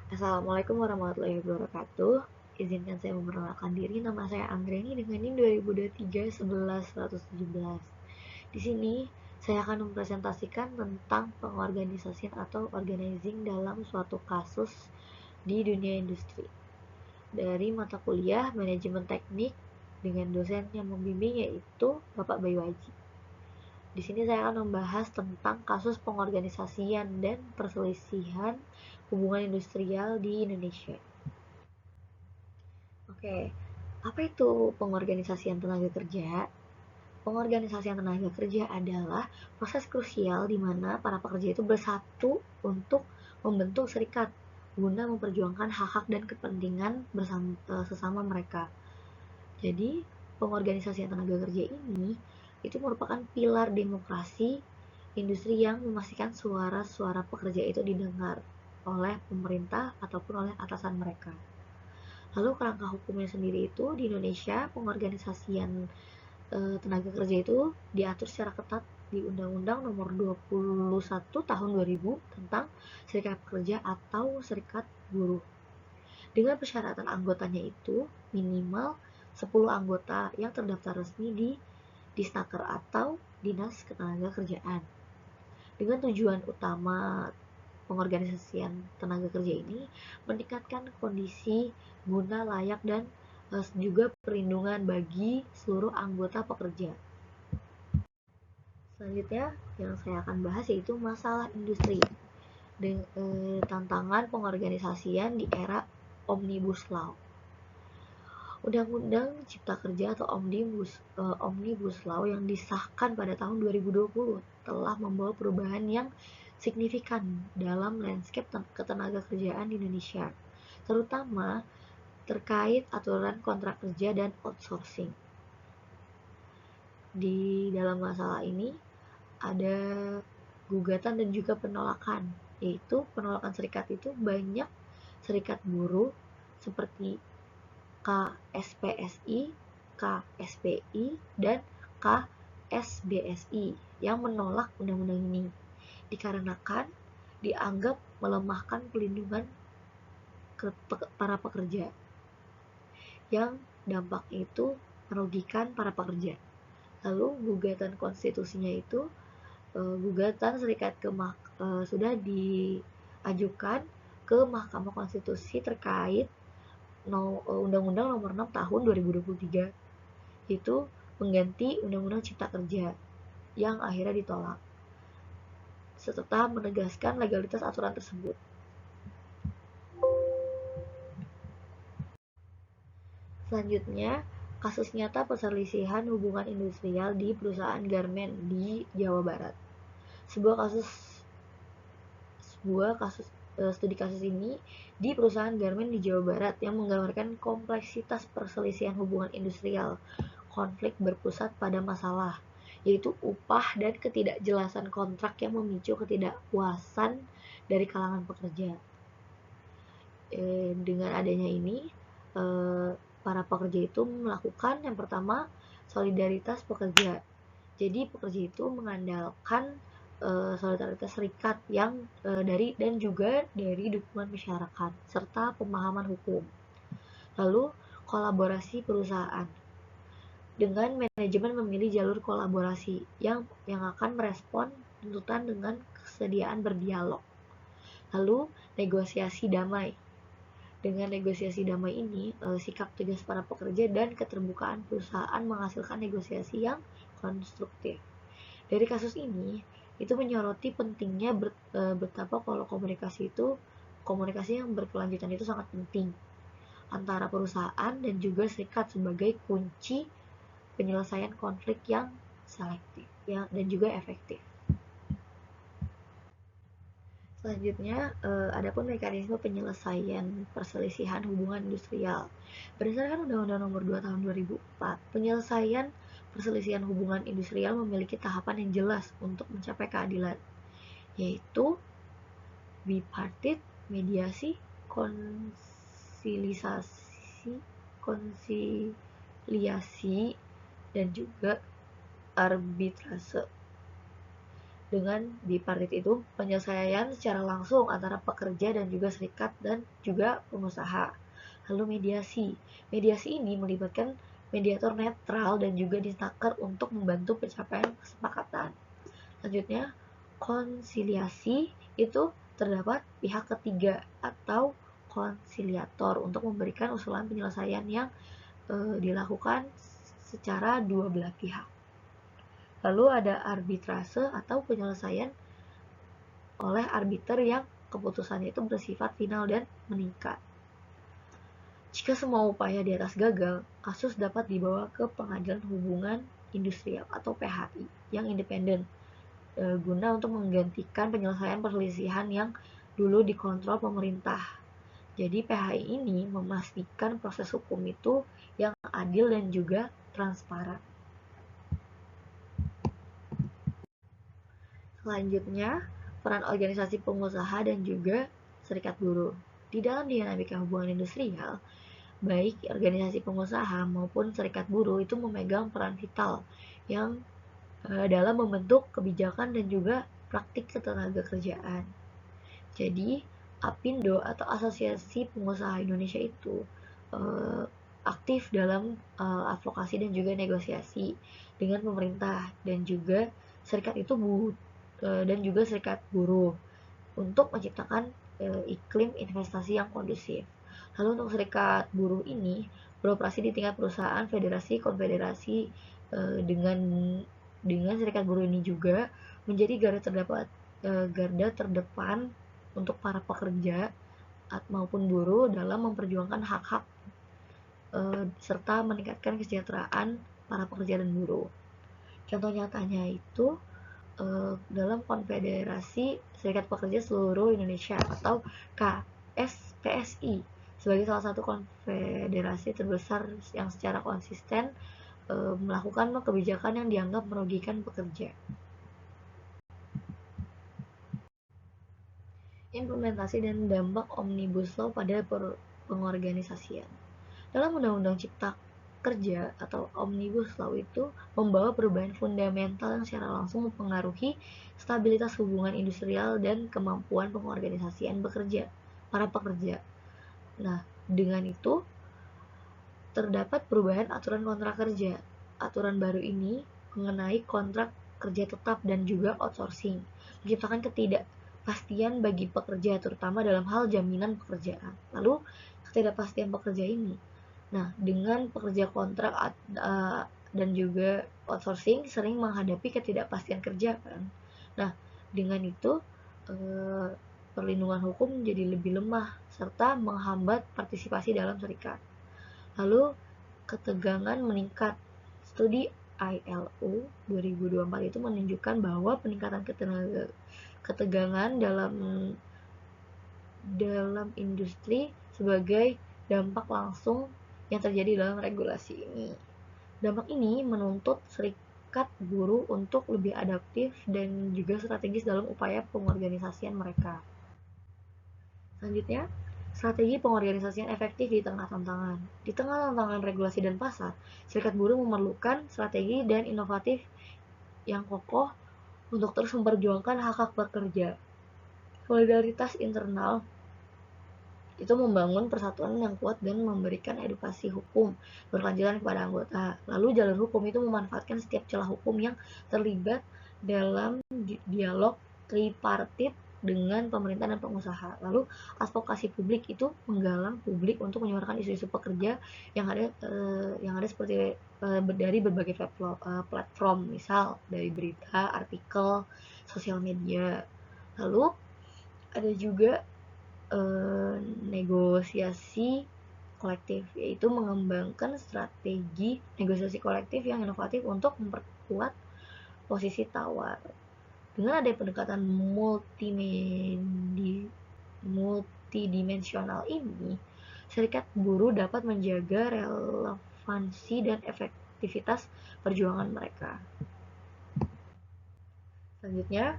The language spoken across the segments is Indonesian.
Assalamualaikum warahmatullahi wabarakatuh. Izinkan saya memperkenalkan diri. Nama saya Anggreni dengan NIM 2023 11 117. Di sini saya akan mempresentasikan tentang pengorganisasian atau organizing dalam suatu kasus di dunia industri. Dari mata kuliah Manajemen Teknik dengan dosen yang membimbing yaitu Bapak Bayu Aji. Di sini saya akan membahas tentang kasus pengorganisasian dan perselisihan hubungan industrial di Indonesia. Oke, apa itu pengorganisasian tenaga kerja? Pengorganisasian tenaga kerja adalah proses krusial di mana para pekerja itu bersatu untuk membentuk serikat guna memperjuangkan hak-hak dan kepentingan sesama mereka. Jadi, pengorganisasian tenaga kerja ini itu merupakan pilar demokrasi industri yang memastikan suara-suara pekerja itu didengar oleh pemerintah ataupun oleh atasan mereka. Lalu kerangka hukumnya sendiri itu di Indonesia pengorganisasian tenaga kerja itu diatur secara ketat di Undang-Undang Nomor 21 Tahun 2000 tentang Serikat Pekerja atau Serikat Buruh. Dengan persyaratan anggotanya itu minimal 10 anggota yang terdaftar resmi di Disnaker atau Dinas Ketenagakerjaan. Dengan tujuan utama pengorganisasian tenaga kerja ini meningkatkan kondisi guna layak dan juga perlindungan bagi seluruh anggota pekerja. Selanjutnya yang saya akan bahas yaitu masalah industri dengan tantangan pengorganisasian di era Omnibus Law. Undang-Undang Cipta Kerja atau Omnibus Law yang disahkan pada tahun 2020 telah membawa perubahan yang signifikan dalam landscape ketenagakerjaan di Indonesia, terutama terkait aturan kontrak kerja dan outsourcing. Di dalam masalah ini ada gugatan dan juga penolakan, yaitu penolakan serikat itu banyak serikat buruh seperti KSPSI, KSPI, dan KSBSI yang menolak undang-undang ini dikarenakan dianggap melemahkan pelindungan para pekerja yang dampak itu merugikan para pekerja. Lalu gugatan konstitusinya itu gugatan serikat sudah diajukan ke Mahkamah Konstitusi terkait Undang-Undang Nomor 6 Tahun 2023 itu mengganti Undang-Undang Cipta Kerja yang akhirnya ditolak serta menegaskan legalitas aturan tersebut. Selanjutnya, kasus nyata perselisihan hubungan industrial di perusahaan garmen di Jawa Barat. Sebuah studi kasus ini di perusahaan garmen di Jawa Barat yang menggambarkan kompleksitas perselisihan hubungan industrial. Konflik berpusat pada masalah, yaitu upah dan ketidakjelasan kontrak yang memicu ketidakpuasan dari kalangan pekerja. Dengan adanya ini, para pekerja itu melakukan yang pertama solidaritas pekerja. Jadi pekerja itu mengandalkan solidaritas serikat yang dan juga dari dukungan masyarakat serta pemahaman hukum. Lalu kolaborasi perusahaan. Dengan manajemen memilih jalur kolaborasi yang akan merespon tuntutan dengan kesediaan berdialog. Lalu negosiasi damai. Dengan negosiasi damai ini, sikap tegas para pekerja dan keterbukaan perusahaan menghasilkan negosiasi yang konstruktif. Dari kasus ini, itu menyoroti pentingnya betapa kalau komunikasi yang berkelanjutan itu sangat penting antara perusahaan dan juga serikat sebagai kunci penyelesaian konflik yang selektif dan juga efektif. Selanjutnya, adapun mekanisme penyelesaian perselisihan hubungan industrial. Berdasarkan Undang-Undang Nomor 2 Tahun 2004, penyelesaian perselisihan hubungan industrial memiliki tahapan yang jelas untuk mencapai keadilan, yaitu bipartit, mediasi, konsiliasi, dan juga arbitrase. Dengan di partit itu penyelesaian secara langsung antara pekerja dan juga serikat dan juga pengusaha. Lalu mediasi. Mediasi ini melibatkan mediator netral dan juga disnaker untuk membantu pencapaian kesepakatan. Selanjutnya, konsiliasi itu terdapat pihak ketiga atau konsiliator untuk memberikan usulan penyelesaian yang dilakukan secara dua belah pihak. Lalu ada arbitrase atau penyelesaian oleh arbiter yang keputusannya itu bersifat final dan meningkat. Jika semua upaya di atas gagal, kasus dapat dibawa ke Pengadilan Hubungan Industrial atau PHI yang independen guna untuk menggantikan penyelesaian perselisihan yang dulu dikontrol pemerintah. Jadi PHI ini memastikan proses hukum itu yang adil dan juga transparan. Selanjutnya, peran organisasi pengusaha dan juga serikat buruh. Di dalam dinamika hubungan industrial, baik organisasi pengusaha maupun serikat buruh itu memegang peran vital yang dalam membentuk kebijakan dan juga praktik ketenaga kerjaan. Jadi, APindo atau Asosiasi Pengusaha Indonesia itu aktif dalam advokasi dan juga negosiasi dengan pemerintah dan juga serikat itu dan juga serikat buruh untuk menciptakan iklim investasi yang kondusif. Lalu untuk serikat buruh ini beroperasi di tingkat perusahaan, federasi, konfederasi dengan serikat buruh ini juga menjadi garda terdepan untuk para pekerja maupun buruh dalam memperjuangkan hak-hak serta meningkatkan kesejahteraan para pekerja dan buruh. Contoh nyatanya itu dalam Konfederasi Serikat Pekerja Seluruh Indonesia atau KSPSI sebagai salah satu konfederasi terbesar yang secara konsisten melakukan kebijakan yang dianggap merugikan pekerja. Implementasi dan dampak Omnibus Law pada pengorganisasian. Dalam Undang-Undang Cipta Kerja atau Omnibus Law itu membawa perubahan fundamental yang secara langsung mempengaruhi stabilitas hubungan industrial dan kemampuan pengorganisasian para pekerja. Nah, dengan itu terdapat perubahan aturan kontrak kerja. Aturan baru ini mengenai kontrak kerja tetap dan juga outsourcing, menciptakan ketidakpastian bagi pekerja terutama dalam hal jaminan pekerjaan. Lalu ketidakpastian pekerja ini, nah dengan pekerja kontrak dan juga outsourcing sering menghadapi ketidakpastian kerja kan. Nah dengan itu perlindungan hukum jadi lebih lemah serta menghambat partisipasi dalam serikat. Lalu ketegangan meningkat. Studi ILO 2024 itu menunjukkan bahwa peningkatan ketegangan dalam industri sebagai dampak langsung yang terjadi dalam regulasi ini. Dampak ini menuntut serikat buruh untuk lebih adaptif dan juga strategis dalam upaya pengorganisasian mereka. Selanjutnya, strategi pengorganisasian efektif di tengah tantangan. Di tengah tantangan regulasi dan pasar, serikat buruh memerlukan strategi dan inovatif yang kokoh untuk terus memperjuangkan hak-hak pekerja. Solidaritas internal itu membangun persatuan yang kuat dan memberikan edukasi hukum berkelanjutan kepada anggota. Lalu jalur hukum itu memanfaatkan setiap celah hukum yang terlibat dalam dialog tripartit dengan pemerintah dan pengusaha. Lalu advokasi publik itu menggalang publik untuk menyuarakan isu-isu pekerja yang ada seperti dari berbagai platform, misal dari berita, artikel, sosial media. Lalu ada juga negosiasi kolektif, yaitu mengembangkan strategi negosiasi kolektif yang inovatif untuk memperkuat posisi tawar. Dengan adanya pendekatan multidimensional ini, serikat buruh dapat menjaga relevansi dan efektivitas perjuangan mereka. Selanjutnya,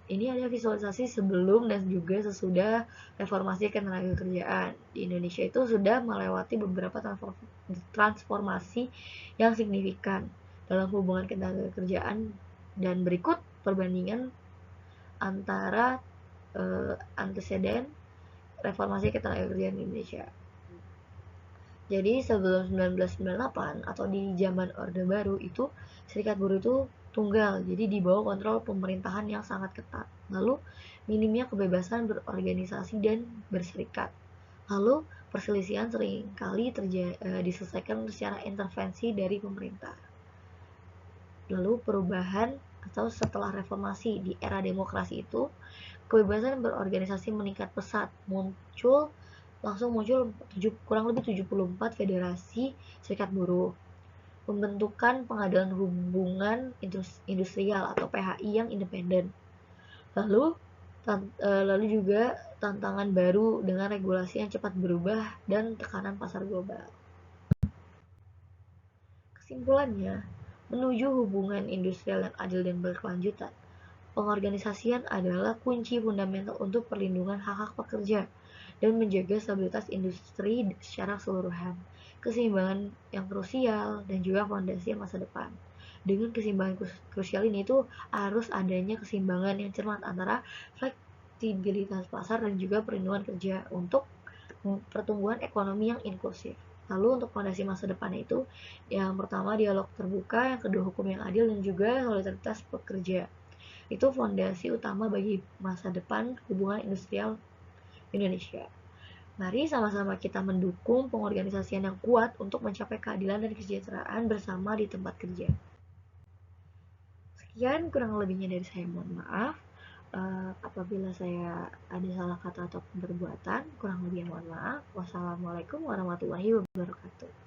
ini ada visualisasi sebelum dan juga sesudah reformasi ketenagakerjaan. Di Indonesia itu sudah melewati beberapa transformasi yang signifikan dalam hubungan ketenagakerjaan, dan berikut perbandingan antara anteseden reformasi ketenagakerjaan di Indonesia. Jadi sebelum 1998 atau di zaman Orde Baru itu serikat buruh itu tunggal, jadi di bawah kontrol pemerintahan yang sangat ketat. Lalu minimnya kebebasan berorganisasi dan berserikat. Lalu perselisihan seringkali diselesaikan secara intervensi dari pemerintah. Lalu perubahan atau setelah reformasi di era demokrasi itu, kebebasan berorganisasi meningkat pesat, langsung muncul kurang lebih 74 federasi serikat buruh, pembentukan pengadilan hubungan industrial atau PHI yang independen, lalu juga tantangan baru dengan regulasi yang cepat berubah dan tekanan pasar global. Kesimpulannya, menuju hubungan industrial yang adil dan berkelanjutan, pengorganisasian adalah kunci fundamental untuk perlindungan hak-hak pekerja dan menjaga stabilitas industri secara keseluruhan, keseimbangan yang krusial, dan juga fondasi masa depan. Dengan keseimbangan krusial ini tuh harus adanya keseimbangan yang cermat antara fleksibilitas pasar dan juga perlindungan kerja untuk pertumbuhan ekonomi yang inklusif. Lalu untuk fondasi masa depan itu, yang pertama dialog terbuka, yang kedua hukum yang adil, dan juga solidaritas pekerja. Itu fondasi utama bagi masa depan hubungan industrial Indonesia. Mari sama-sama kita mendukung pengorganisasian yang kuat untuk mencapai keadilan dan kesejahteraan bersama di tempat kerja. Sekian kurang lebihnya dari saya, mohon maaf. Apabila saya ada salah kata atau perbuatan, kurang lebih mohon maaf. Wassalamualaikum warahmatullahi wabarakatuh.